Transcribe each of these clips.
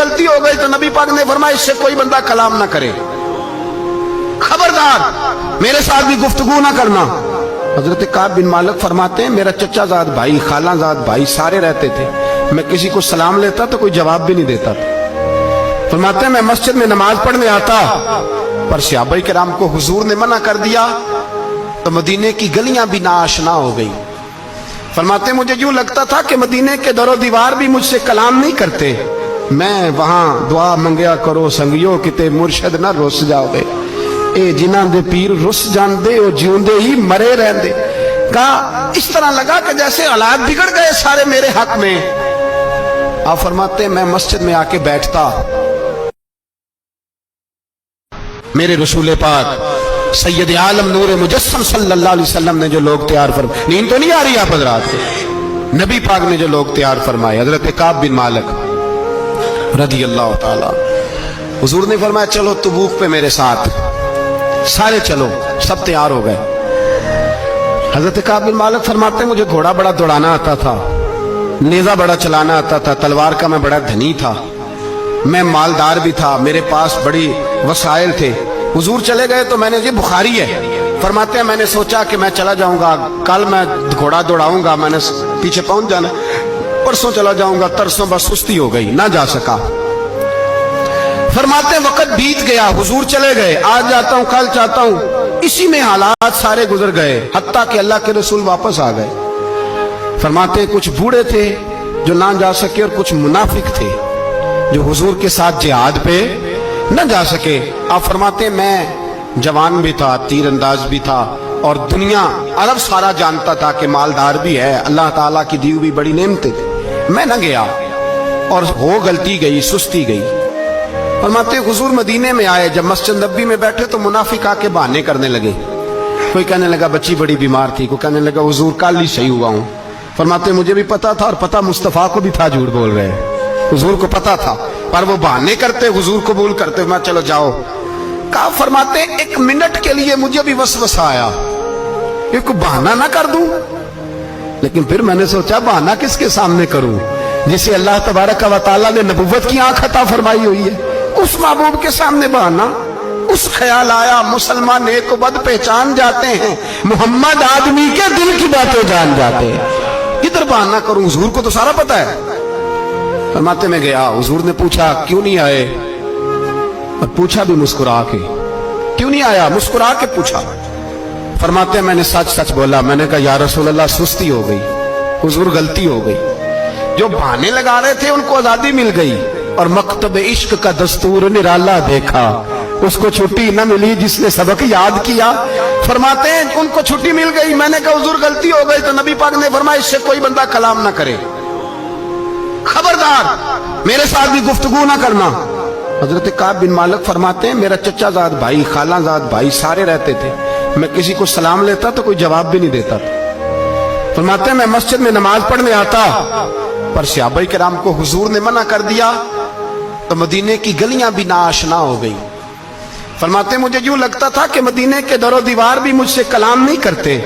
غلطی ہو گئی تو نبی پاک نے فرمایا اس سے کوئی بندہ کلام نہ کرے، خبردار میرے ساتھ بھی گفتگو نہ کرنا۔ حضرت کعب بن مالک فرماتے ہیں میرا چچا زاد بھائی، خالہ زاد بھائی سارے رہتے تھے، میں کسی کو سلام لیتا تو کوئی جواب بھی نہیں دیتا تھا۔ فرماتے ہیں میں مسجد میں نماز پڑھنے آتا، پر صحابہ کرام کو حضور نے منع کر دیا تو مدینے کی گلیاں بھی ناآشنا ہو گئی۔ فرماتے ہیں مجھے یوں لگتا تھا کہ مدینے کے در و دیوار بھی مجھ سے کلام نہیں کرتے، میں وہاں دعا منگیا کرو سنگیو کتے مرشد نہ رس جاؤ گے، اے جنہاں دے پیر رس جاندے او جیوندے ہی مرے رہندے۔ کہا اس طرح لگا کہ جیسے حالات بگڑ گئے سارے میرے حق میں۔ آپ فرماتے ہیں میں مسجد میں آ کے بیٹھتا، میرے رسول پاک سید عالم نور مجسم صلی اللہ علیہ وسلم نے جو لوگ تیار فرمائے، نیند تو نہیں آ رہی آپ حضرات کو، نبی پاک نے جو لوگ تیار فرمائے، حضرت کعب بن مالک رضی اللہ تعالی، حضور نے فرمایا چلو تبوک پہ میرے ساتھ، سارے چلو، سب تیار ہو گئے۔ حضرت کعب بن مالک فرماتے ہیں مجھے گھوڑا بڑا دوڑانا آتا تھا، نیزہ بڑا چلانا آتا تھا، تلوار کا میں بڑا دھنی تھا، میں مالدار بھی تھا، میرے پاس بڑی وسائل تھے۔ حضور چلے گئے تو میں نے یہ بخاری ہے، فرماتے ہیں میں نے سوچا کہ میں چلا جاؤں گا، کل میں گھوڑا دوڑاؤں گا، میں نے پیچھے پہنچ جانا، پرسوں چلا جاؤں گا، ترسوں بس سستی ہو گئی، نہ جا سکا۔ فرماتے ہیں وقت بیت گیا، حضور چلے گئے، آج جاتا ہوں کل چاہتا ہوں، اسی میں حالات سارے گزر گئے، حتیٰ کہ اللہ کے رسول واپس آ گئے۔ فرماتے ہیں کچھ بوڑھے تھے جو نہ جا سکے اور کچھ منافق تھے جو حضور کے ساتھ جہاد پہ نہ جا سکے۔ آپ فرماتے ہیں میں جوان بھی تھا، تیر انداز بھی تھا، اور دنیا عرب سارا جانتا تھا کہ مالدار بھی ہے، اللہ تعالیٰ کی دی ہوئی بڑی نعمتیں تھی، میں نہ گیا اور ہو غلطی گئی، سستی گئی۔ فرماتے ہیں حضور مدینے میں آئے، جب مسجد نبی میں بیٹھے تو منافق آ کے بہانے کرنے لگے، کوئی کہنے لگا بچی بڑی بیمار تھی، کوئی کہنے لگا حضور کل ہی صحیح ہوا ہوں۔ فرماتے ہیں مجھے بھی پتا تھا اور پتا مصطفیٰ کو بھی تھا جھوٹ بول رہے ہیں، حضور کو پتا تھا، پر وہ بہانے کرتے، حضور قبول کرتے، میں چلو جاؤ۔ کہا فرماتے ہیں ایک منٹ کے لیے مجھے بھی وسوسہ آیا کہ کوئی بہانہ نہ کر دوں، لیکن پھر میں نے سوچا بہانہ کس کے سامنے کروں جسے اللہ تبارک و تعالیٰ نے نبوت کی آنکھ عطا فرمائی ہوئی ہے، اس محبوب کے سامنے بہانہ۔ اس خیال آیا مسلمان نیک و بد پہچان جاتے ہیں، محمد آدمی کے دل کی باتیں جان جاتے ہیں، کدھر بہانہ کروں، حضور کو تو سارا پتا ہے۔ فرماتے میں گیا، حضور نے پوچھا کیوں نہیں آئے، اور پوچھا بھی مسکرا کے، کیوں نہیں آیا، مسکرا کے پوچھا۔ فرماتے ہیں میں نے سچ سچ بولا، میں نے کہا یا رسول اللہ سستی ہو گئی، حضور غلطی ہو گئی، جو بہانے لگا رہے تھے ان کو آزادی مل گئی، اور مکتب عشق کا دستور نرالا دیکھا، اس کو چھٹی نہ ملی جس نے سبق یاد کیا۔ فرماتے ہیں ان کو چھٹی مل گئی، میں نے کہا حضور غلطی ہو گئی، تو نبی پاک نے فرمایا اس سے کوئی بندہ کلام نہ کرے، خبردار میرے ساتھ بھی گفتگو نہ کرنا۔ حضرت کعب بن مالک فرماتے ہیں میرا چچا زاد بھائی، خالہ زاد بھائی سارے رہتے تھے، میں کسی کو سلام لیتا تو کوئی جواب بھی نہیں دیتا تھا۔ فرماتے ہیں میں مسجد میں نماز پڑھنے آتا، پر صحابہ کرام کو حضور نے منع کر دیا تو مدینے کی گلیاں بھی ناآشنا ہو گئی۔ فرماتے ہیں مجھے یوں لگتا تھا کہ مدینے کے در و دیوار بھی مجھ سے کلام نہیں کرتے،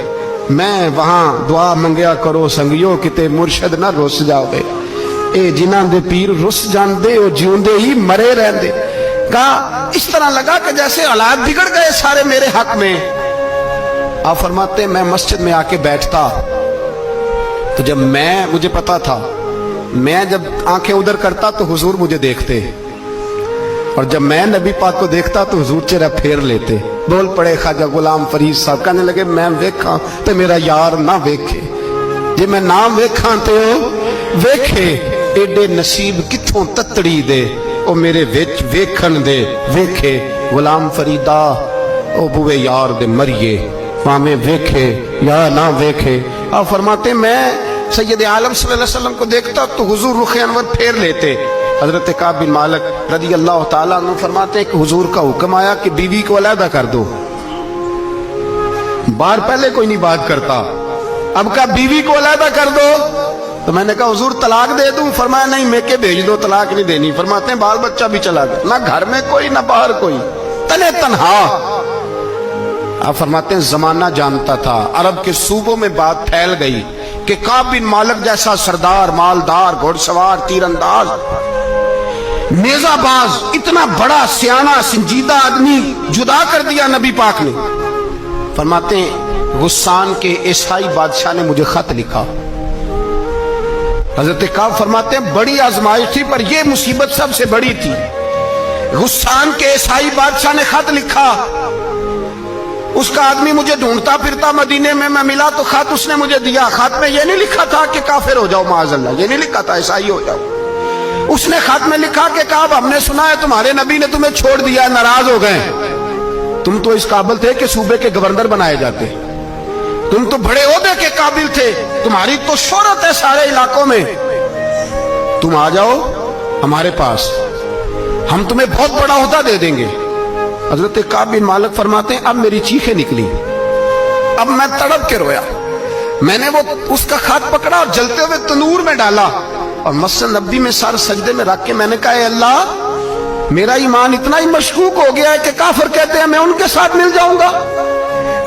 میں وہاں دعا منگیا کرو سنگیو کتے مرشد نہ رس جاؤ گے، اے جنہاں دے پیر رس جاندے او جیوندے ہی مرے رہندے۔ کہا اس طرح لگا کہ جیسے حالات بگڑ گئے سارے میرے حق میں۔ آپ فرماتے ہیں میں مسجد میں آ کے بیٹھتا، تو جب مجھے پتا تھا میں جب آنکھیں ادھر کرتا تو حضور مجھے دیکھتے، اور جب میں نبی پاک کو دیکھتا تو حضور چہرہ پھیر لیتے۔ بول پڑے خواجہ غلام فرید صاحب، کہنے لگے میں ویکھاں تے میرا یار نہ ویکھے، جے میں نہ ویکھاں تے او ویکھے، ایڈے نصیب کتھوں تتڑی دے او میرے وچ ویکھن دے ویکھے، غلام فریدا او بوے یار دے مریے پامیں ویکھے یا نہ ویکھے۔ آپ فرماتے میں سید عالم صلی اللہ علیہ وسلم کو دیکھتا تو حضور رخ انور پھیر لیتے۔ حضرت کعب بن مالک رضی اللہ تعالیٰ عنہ فرماتے ہیں کہ حضور کا حکم آیا کہ بیوی کو علیحدہ کر دو، بار پہلے کوئی نہیں بات کرتا، اب کہا بیوی کو علیحدہ کر دو، تو میں نے کہا حضور طلاق دے دوں، فرمایا نہیں میکے بھیج دو، طلاق نہیں دینی۔ فرماتے ہیں بال بچہ بھی چلا گیا، نہ گھر میں کوئی نہ باہر کوئی، تنے تنہا۔ آپ فرماتے ہیں زمانہ جانتا تھا، عرب کے صوبوں میں بات پھیل گئی کہ کعب بن مالک جیسا سردار، مالدار، گھوڑ سوار، تیر انداز نیزہ باز اتنا بڑا سیانا سنجیدہ آدمی جدا کر دیا نبی پاک نے. فرماتے ہیں غسان کے عیسائی بادشاہ نے مجھے خط لکھا. حضرت کعب فرماتے ہیں بڑی آزمائش تھی پر یہ مصیبت سب سے بڑی تھی. غسان کے عیسائی بادشاہ نے خط لکھا. اس کا آدمی مجھے ڈھونڈتا پھرتا مدینے میں ملا تو خط اس نے مجھے دیا. خط میں یہ نہیں لکھا تھا کہ کافر ہو جاؤ معاذ اللہ, یہ نہیں لکھا تھا عیسائی ہو جاؤ. اس نے خط میں لکھا کہ کعب ہم نے سنا ہے تمہارے نبی نے تمہیں چھوڑ دیا, ناراض ہو گئے. تم تو اس قابل تھے کہ صوبے کے گورنر بنائے جاتے, تم تو بڑے عہدے کے قابل تھے, تمہاری تو شہرت ہے سارے علاقوں میں. تم آ جاؤ ہمارے پاس, ہم تمہیں بہت بڑا عہدہ دے دیں گے. حضرت کعب بن مالک فرماتے ہیں اب میری چیخیں نکلی, اب میں تڑپ کے رویا. میں نے وہ اس کا خط پکڑا اور جلتے ہوئے تنور میں ڈالا اور مسجد نبوی میں سر سجدے میں رکھ کے میں نے کہا اے اللہ میرا ایمان اتنا ہی مشکوک ہو گیا ہے کہ کافر کہتے ہیں میں ان کے ساتھ مل جاؤں گا.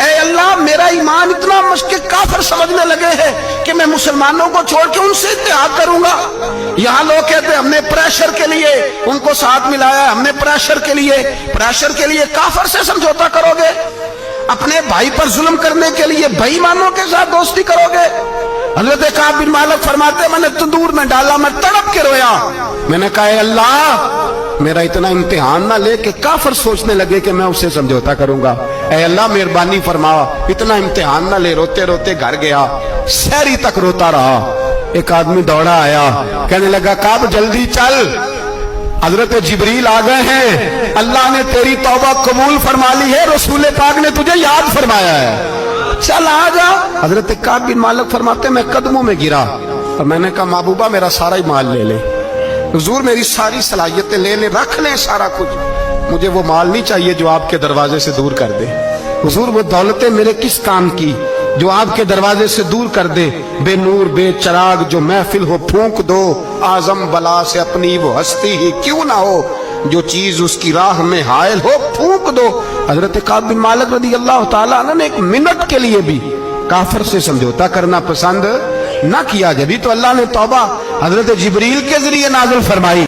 اے اللہ میرا ایمان اتنا مشکوک کافر سمجھنے لگے ہیں کہ میں مسلمانوں کو چھوڑ کے ان سے اتحاد کروں گا. یہاں لوگ کہتے ہیں ہم نے پریشر کے لیے ان کو ساتھ ملایا, ہم نے پریشر کے لیے کافر سے سمجھوتا کرو گے, اپنے بھائی پر ظلم کرنے کے لیے بے ایمانوں کے ساتھ دوستی کرو گے. حضرت کعب بن مالک فرماتے میں نے تندور میں ڈالا, میں تڑپ کے رویا. میں نے کہا اے اللہ میرا اتنا امتحان نہ لے کہ کافر سوچنے لگے کہ میں اسے سمجھوتا کروں گا. اے اللہ مہربانی فرما, اتنا امتحان نہ لے. روتے روتے گھر گیا, سحری تک روتا رہا. ایک آدمی دوڑا آیا, کہنے لگا کعب جلدی چل, حضرت جبریل آ گئے ہیں, اللہ نے تیری توبہ قبول فرما لی ہے, رسول پاک نے تجھے یاد فرمایا ہے, چل آ جا. حضرت کعب بن مالک فرماتے میں قدموں میں گرا اور میں نے کہا محبوبہ میرا سارا ہی مال لے لے, حضور میری ساری صلاحیتیں لے لیں, رکھ لیں سارا کچھ, مجھے وہ مال نہیں چاہیے جو آپ کے دروازے سے دور کر دے. حضور وہ دولتیں میرے کس کام کی جو آپ کے دروازے سے دور کر دے. بے نور بے چراغ جو محفل ہو پھونک دو, اعظم بلا سے اپنی وہ ہستی ہی کیوں نہ ہو, جو چیز اس کی راہ میں حائل ہو پھونک دو. حضرت کعب بن مالک رضی اللہ تعالیٰ عنہ نے ایک منٹ کے لیے بھی کافر سے سمجھوتا کرنا پسند نہ کیا. جبھی تو اللہ نے توبہ حضرت جبریل کے ذریعے نازل فرمائی.